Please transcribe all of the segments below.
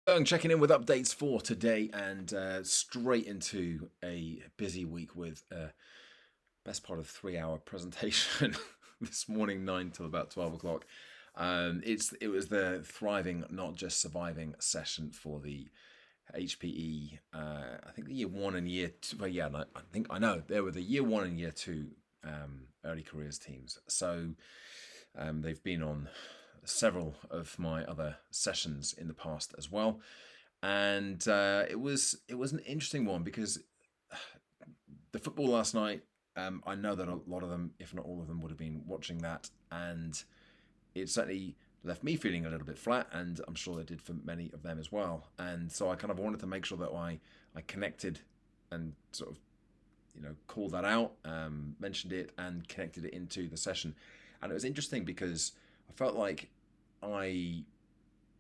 Checking in with updates for today and straight into a busy week with best part of 3 hour presentation this morning, 9 till about 12 o'clock. It was the Thriving, Not Just Surviving session for the HPE. I think the year one and year two. Well, yeah, I think I know there were the year one and year two early careers teams. So they've been on several of my other sessions in the past as well, and it was an interesting one because the football last night. I know that a lot of them, if not all of them, would have been watching that, and it certainly left me feeling a little bit flat, and I'm sure it did for many of them as well. And so I kind of wanted to make sure that I connected and sort of called that out, mentioned it, and connected it into the session. And it was interesting because I felt like I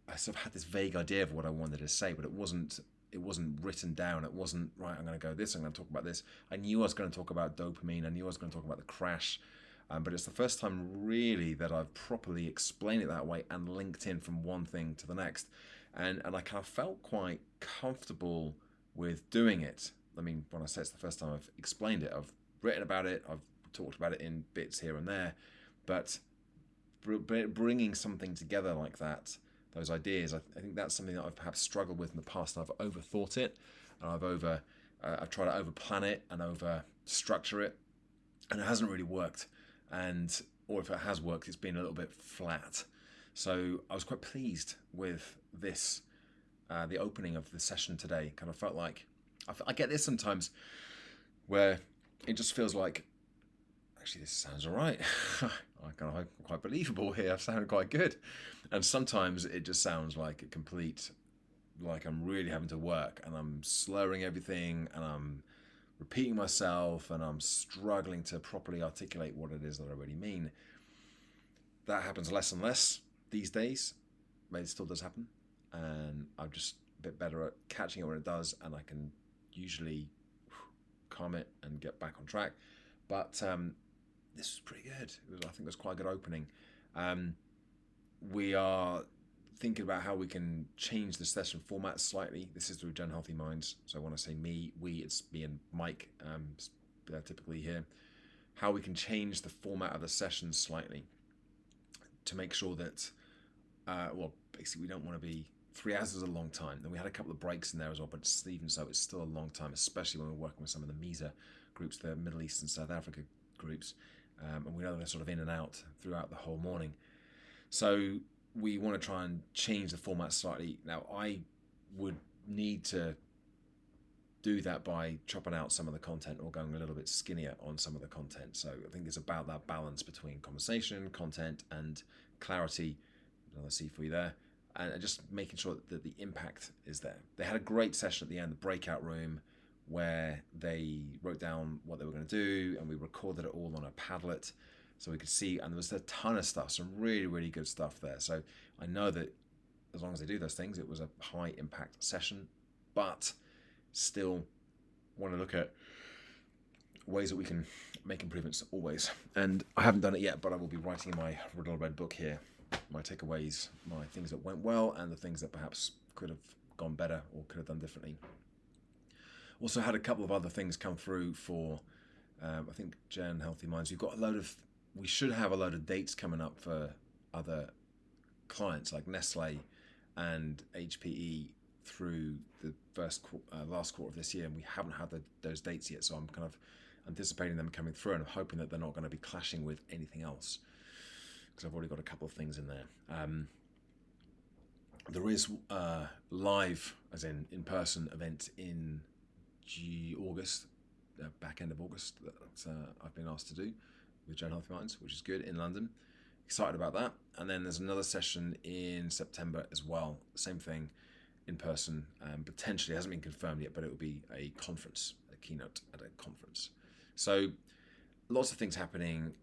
I sort of had this vague idea of what I wanted to say, but it wasn't written down. It wasn't right. I'm going to go this. I'm going to talk about this. I knew I was going to talk about dopamine. I knew I was going to talk about the crash, but it's the first time really that I've properly explained it that way and linked in from one thing to the next, and I kind of felt quite comfortable with doing it. I mean, when I say it's the first time I've explained it, I've written about it, I've talked about it in bits here and there, but bringing something together like that, those ideas, I think that's something that I've perhaps struggled with in the past. I've overthought it, and I've tried to over plan it and over structure it, and it hasn't really worked. And or if it has worked, it's been a little bit flat. So I was quite pleased with this, the opening of the session today. Kind of felt like I get this sometimes where it just feels like actually this sounds all right. I kind of quite believable here. I've sounded quite good, and sometimes it just sounds like a complete, like I'm really having to work and I'm slurring everything and I'm repeating myself and I'm struggling to properly articulate what it is that I really mean. That happens less and less these days, but it still does happen, and I'm just a bit better at catching it when it does, and I can usually calm it and get back on track. But this was pretty good. I think it was quite a good opening. Um, we are thinking about how we can change the session format slightly. This is through Gen Healthy Minds. So when I say me, we, it's me and Mike, typically here. How we can change the format of the session slightly to make sure that, well, basically we don't want to be 3 hours is a long time. Then we had a couple of breaks in there as well, but even so, it's still a long time, especially when we're working with some of the MESA groups, the Middle East and South Africa groups, and we know they're sort of in and out throughout the whole morning. So we want to try and change the format slightly. Now, I would need to do that by chopping out some of the content or going a little bit skinnier on some of the content. So I think it's about that balance between conversation, content, and clarity. Another C for you there. And just making sure that the impact is there. They had a great session at the end, the breakout room, where they wrote down what they were going to do, and we recorded it all on a Padlet so we could see, and there was a ton of stuff, some really, really good stuff there. So I know that as long as they do those things, it was a high impact session, but still want to look at ways that we can make improvements always. And I haven't done it yet, but I will be writing in my little red book here my takeaways, my things that went well, and the things that perhaps could have gone better or could have done differently. Also had a couple of other things come through for, I think, Gen Healthy Minds. We should have a load of dates coming up for other clients like Nestle and HPE through the last quarter of this year, and we haven't had those dates yet. So I'm kind of anticipating them coming through, and I'm hoping that they're not going to be clashing with anything else because I've already got a couple of things in there. There is live, as in person event in August, back end of August, that I've been asked to do with Gen Healthy Minds, which is good, in London. Excited about that. And then there's another session in September as well. Same thing, in person. Potentially, it hasn't been confirmed yet, but it will be a conference, a keynote at a conference. So lots of things happening.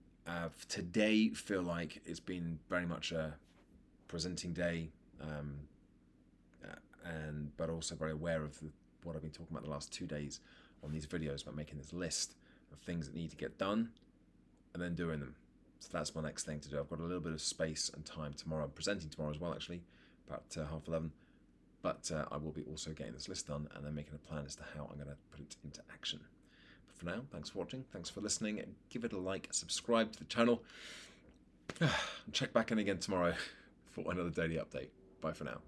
Today feel like it's been very much a presenting day, but also very aware of what I've been talking about the last 2 days on these videos about making this list of things that need to get done and then doing them. So that's my next thing to do. I've got a little bit of space and time tomorrow. I'm presenting tomorrow as well, actually, about 11:30. But I will be also getting this list done and then making a plan as to how I'm going to put it into action. But for now, thanks for watching. Thanks for listening. Give it a like, subscribe to the channel. Check back in again tomorrow for another daily update. Bye for now.